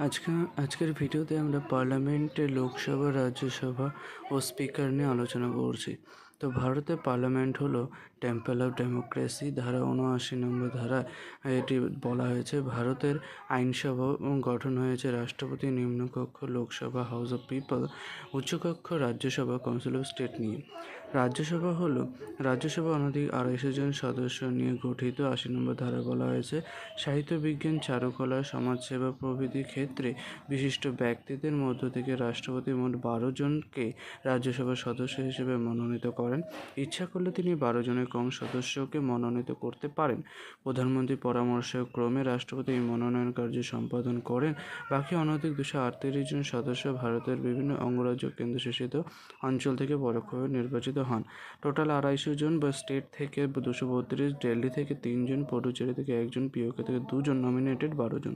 আজকের ভিডিওতে আমরা পার্লামেন্টে লোকসভা, রাজ্যসভা ও স্পিকার নিয়ে আলোচনা করছি। তো ভারতের পার্লামেন্ট হলো টেম্পল অফ ডেমোক্রেসি। ধারা 79 নম্বর ধারায় এটি বলা হয়েছে ভারতের আইনসভা গঠন হয়েছে রাষ্ট্রপতি, নিম্নকক্ষ লোকসভা হাউস অফ পিপল, উচ্চকক্ষ রাজ্যসভা কাউন্সিল অফ স্টেট নিয়ে। রাজ্যসভা অনধিক 250 জন সদস্য নিয়ে গঠিত। 80 নম্বর ধারা বলা হয়েছে সাহিত্য, বিজ্ঞান, চারুকলা, সমাজসেবা প্রভৃতি ক্ষেত্রে বিশিষ্ট ব্যক্তিদের মধ্য থেকে রাষ্ট্রপতি মোট 12 জনকে রাজ্যসভার সদস্য হিসেবে মনোনীত করেন। ইচ্ছা করলে তিনি 12 জনের কম সদস্যকে মনোনীত করতে পারেন। প্রধানমন্ত্রীর পরামর্শক্রমে রাষ্ট্রপতি এই মনোনয়ন কার্য সম্পাদন করেন। বাকি অনধিক 238 জন সদস্য ভারতের বিভিন্ন অঙ্গরাজ্য কেন্দ্রশাসিত অঞ্চল থেকে পরোক্ষভাবে নির্বাচিত হন। টোটাল 250 জন বা স্টেট থেকে 232, দিল্লি থেকে 3 জন, পুডুচেরি থেকে 1 জন, পিওকে থেকে 2 জন, নমিনেটেড 12 জন।